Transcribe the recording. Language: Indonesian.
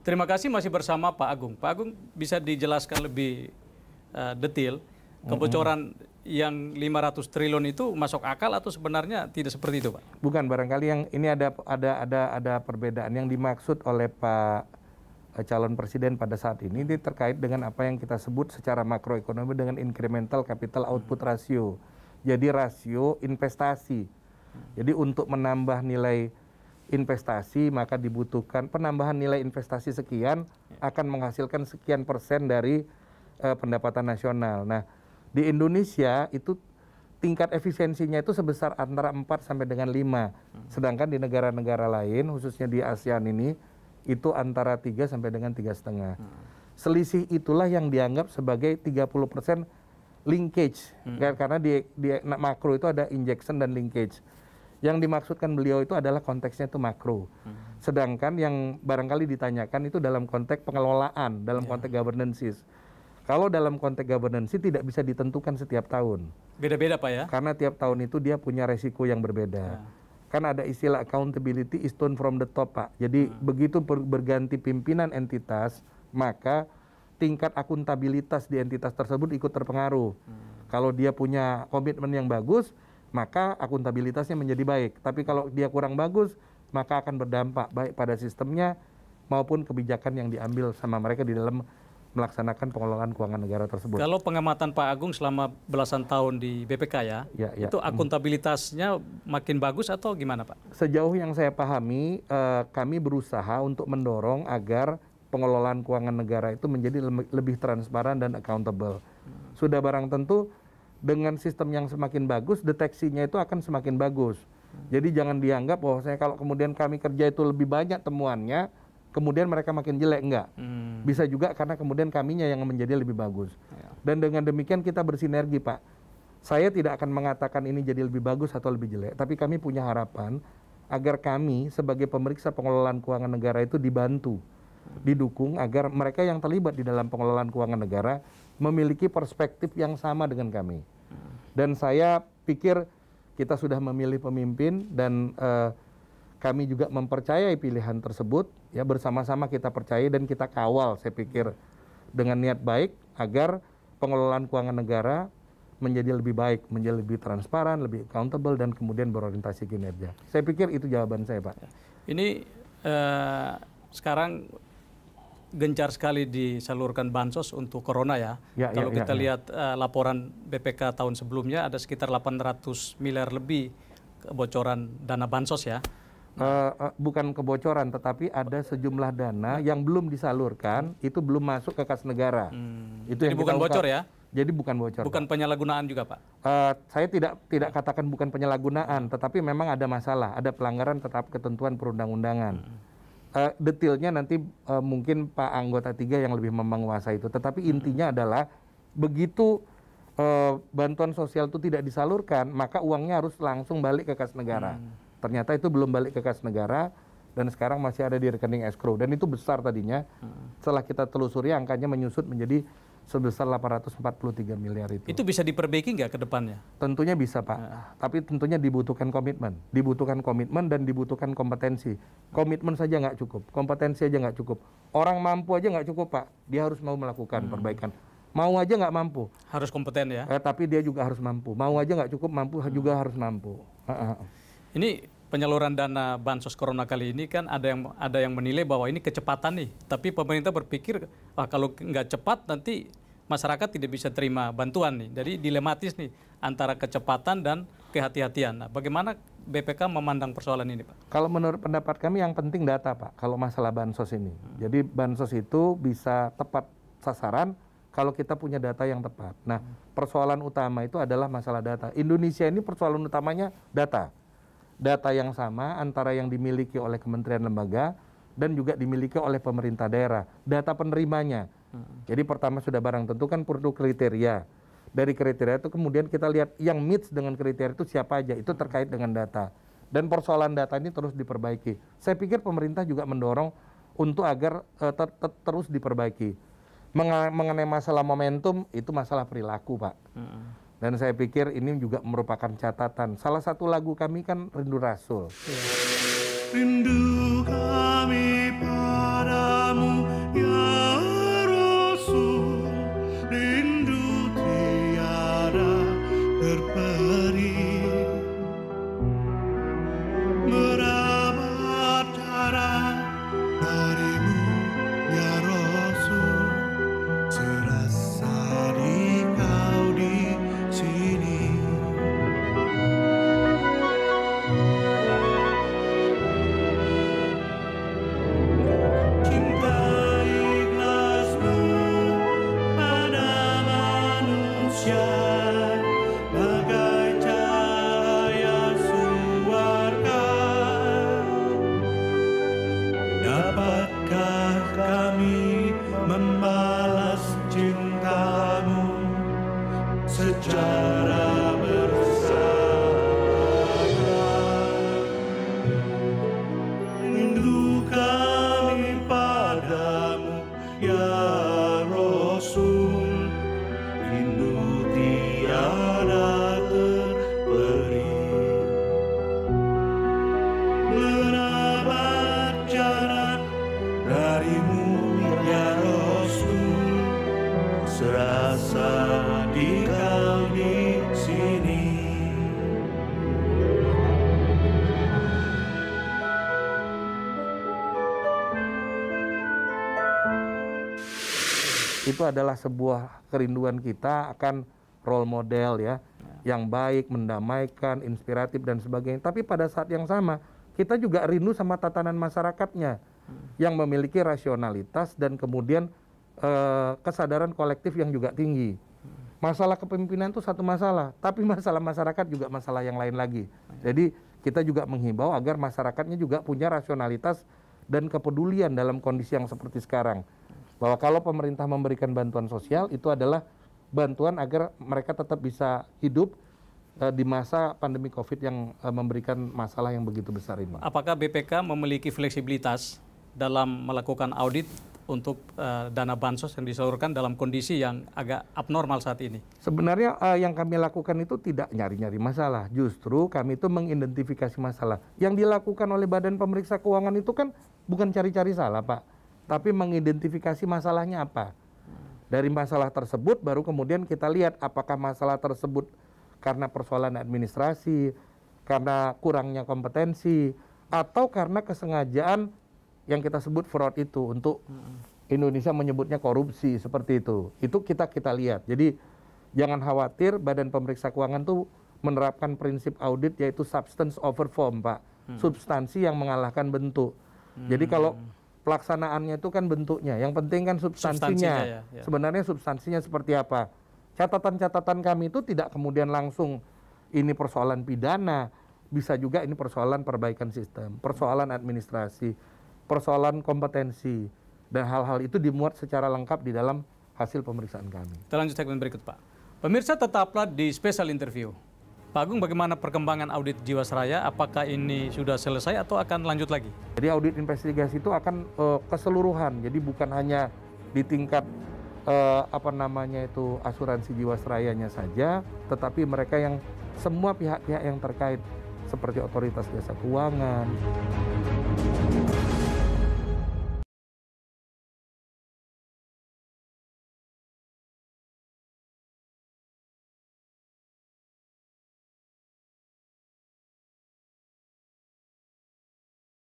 Terima kasih masih bersama Pak Agung. Pak Agung bisa dijelaskan lebih detail kebocoran yang 500 triliun itu masuk akal atau sebenarnya tidak seperti itu, Pak? Bukan, barangkali yang ini ada perbedaan yang dimaksud oleh Pak calon presiden pada saat ini terkait dengan apa yang kita sebut secara makroekonomi dengan incremental capital output ratio. Jadi rasio investasi. Jadi untuk menambah nilai investasi maka dibutuhkan penambahan nilai investasi sekian akan menghasilkan sekian persen dari pendapatan nasional. Nah, di Indonesia itu tingkat efisiensinya itu sebesar antara 4 sampai dengan 5. Sedangkan di negara-negara lain khususnya di ASEAN ini itu antara 3 sampai dengan 3,5. Selisih itulah yang dianggap sebagai 30% linkage. Karena di makro itu ada injection dan linkage. Yang dimaksudkan beliau itu adalah konteksnya itu makro. Sedangkan yang barangkali ditanyakan itu dalam konteks pengelolaan, dalam konteks governance. Kalau dalam konteks governance tidak bisa ditentukan setiap tahun. Beda-beda, Pak, ya? Karena tiap tahun itu dia punya resiko yang berbeda. Kan ada istilah accountability is tone from the top, Pak. Jadi begitu berganti pimpinan entitas, maka tingkat akuntabilitas di entitas tersebut ikut terpengaruh. Kalau dia punya komitmen yang bagus, maka akuntabilitasnya menjadi baik. Tapi kalau dia kurang bagus, maka akan berdampak baik pada sistemnya maupun kebijakan yang diambil sama mereka di dalam melaksanakan pengelolaan keuangan negara tersebut. Kalau pengamatan Pak Agung selama belasan tahun di BPK itu akuntabilitasnya makin bagus atau gimana, Pak? Sejauh yang saya pahami, kami berusaha untuk mendorong agar pengelolaan keuangan negara itu menjadi lebih transparan dan accountable. Sudah barang tentu dengan sistem yang semakin bagus, deteksinya itu akan semakin bagus. Jadi jangan dianggap bahwa kalau kemudian kami kerja itu lebih banyak temuannya, kemudian mereka makin jelek, enggak. Bisa juga karena kemudian kaminya yang menjadi lebih bagus. Dan dengan demikian kita bersinergi, Pak. Saya tidak akan mengatakan ini jadi lebih bagus atau lebih jelek, tapi kami punya harapan agar kami sebagai pemeriksa pengelolaan keuangan negara itu dibantu, didukung agar mereka yang terlibat di dalam pengelolaan keuangan negara memiliki perspektif yang sama dengan kami. Dan saya pikir kita sudah memilih pemimpin dan kami juga mempercayai pilihan tersebut, ya bersama-sama kita percaya dan kita kawal, saya pikir dengan niat baik agar pengelolaan keuangan negara menjadi lebih baik, menjadi lebih transparan, lebih accountable dan kemudian berorientasi kinerja. Saya pikir itu jawaban saya, Pak. Ini sekarang gencar sekali disalurkan bansos untuk corona ya. Kalau kita lihat laporan BPK tahun sebelumnya ada sekitar 800 miliar lebih kebocoran dana bansos ya. Bukan kebocoran, tetapi ada sejumlah dana yang belum disalurkan, itu belum masuk ke kas negara. Itu jadi yang bukan bocor ya? Jadi bukan bocor. Bukan penyalahgunaan juga, Pak? Saya tidak katakan bukan penyalahgunaan, tetapi memang ada masalah, ada pelanggaran terhadap ketentuan perundang-undangan. Detailnya nanti mungkin Pak anggota 3 yang lebih menguasai itu. Tetapi intinya adalah begitu bantuan sosial itu tidak disalurkan, maka uangnya harus langsung balik ke kas negara. Ternyata itu belum balik ke kas negara dan sekarang masih ada di rekening escrow. Dan itu besar tadinya. Setelah kita telusuri angkanya menyusut menjadi sebesar 843 miliar itu. Itu bisa diperbaiki nggak ke depannya? Tentunya bisa, Pak. Tapi tentunya dibutuhkan komitmen. Dibutuhkan komitmen dan dibutuhkan kompetensi. Komitmen saja nggak cukup. Kompetensi aja nggak cukup. Orang mampu aja nggak cukup, Pak. Dia harus mau melakukan perbaikan. Mau aja nggak mampu. Harus kompeten ya? Tapi dia juga harus mampu. Mau aja nggak cukup, mampu juga harus mampu. Ini penyaluran dana bansos corona kali ini kan ada yang menilai bahwa ini kecepatan nih. Tapi pemerintah berpikir kalau nggak cepat nanti masyarakat tidak bisa terima bantuan nih. Jadi dilematis nih antara kecepatan dan kehati-hatian. Nah, bagaimana BPK memandang persoalan ini, Pak? Kalau menurut pendapat kami yang penting data, Pak. Kalau masalah bansos ini. Jadi bansos itu bisa tepat sasaran kalau kita punya data yang tepat. Nah, persoalan utama itu adalah masalah data. Indonesia ini persoalan utamanya data. Data yang sama antara yang dimiliki oleh kementerian lembaga dan juga dimiliki oleh pemerintah daerah. Data penerimanya. Jadi pertama sudah barang tentu kan perlu kriteria. Dari kriteria itu kemudian kita lihat yang meets dengan kriteria itu siapa aja. Itu terkait dengan data. Dan persoalan data ini terus diperbaiki. Saya pikir pemerintah juga mendorong untuk agar terus diperbaiki. Mengenai masalah momentum, itu masalah perilaku, Pak. Dan saya pikir ini juga merupakan catatan. Salah satu lagu kami kan Rindu Rasul. Rindu kami padamu. beri, merawat darah darimu ya Rasul, serasa di kau di sini. Cinta ikhlasmu pada manusia bagai cahaya suarga. Dapatkah kami membalas cintamu secara bersahabat? Rindu kami padamu ya Rasul, rindu tiada terperi. Merawat jarak darimu ya Rasul, serasa di kau di sini. Itu adalah sebuah kerinduan kita akan role model ya, yang baik, mendamaikan, inspiratif dan sebagainya. Tapi pada saat yang sama kita juga rindu sama tatanan masyarakatnya yang memiliki rasionalitas dan kemudian kesadaran kolektif yang juga tinggi. Masalah kepemimpinan itu satu masalah, tapi masalah masyarakat juga masalah yang lain lagi. Jadi kita juga menghimbau agar masyarakatnya juga punya rasionalitas dan kepedulian dalam kondisi yang seperti sekarang. Bahwa kalau pemerintah memberikan bantuan sosial itu adalah bantuan agar mereka tetap bisa hidup di masa pandemi COVID yang memberikan masalah yang begitu besar ini. Apakah BPK memiliki fleksibilitas dalam melakukan audit untuk dana bansos yang disalurkan dalam kondisi yang agak abnormal saat ini? Sebenarnya yang kami lakukan itu tidak nyari-nyari masalah. Justru kami itu mengidentifikasi masalah. Yang dilakukan oleh Badan Pemeriksa Keuangan itu kan bukan cari-cari salah, Pak. Tapi mengidentifikasi masalahnya apa. Dari masalah tersebut baru kemudian kita lihat apakah masalah tersebut karena persoalan administrasi, karena kurangnya kompetensi, atau karena kesengajaan yang kita sebut fraud itu. Untuk Indonesia menyebutnya korupsi, seperti itu. Itu kita lihat. Jadi jangan khawatir, Badan Pemeriksa Keuangan itu menerapkan prinsip audit yaitu substance over form, Pak. Substansi yang mengalahkan bentuk. Jadi kalau pelaksanaannya itu kan bentuknya, yang penting kan substansinya. Ya. Sebenarnya substansinya seperti apa? Catatan-catatan kami itu tidak kemudian langsung ini persoalan pidana, bisa juga ini persoalan perbaikan sistem, persoalan administrasi, persoalan kompetensi, dan hal-hal itu dimuat secara lengkap di dalam hasil pemeriksaan kami. Kita lanjut segmen berikut, Pak. Pemirsa, tetaplah di special interview. Pak Agung, bagaimana perkembangan audit Jiwasraya? Apakah ini sudah selesai atau akan lanjut lagi? Jadi audit investigasi itu akan keseluruhan, jadi bukan hanya di tingkat asuransi Jiwasrayanya saja, tetapi mereka yang semua pihak-pihak yang terkait seperti otoritas jasa keuangan,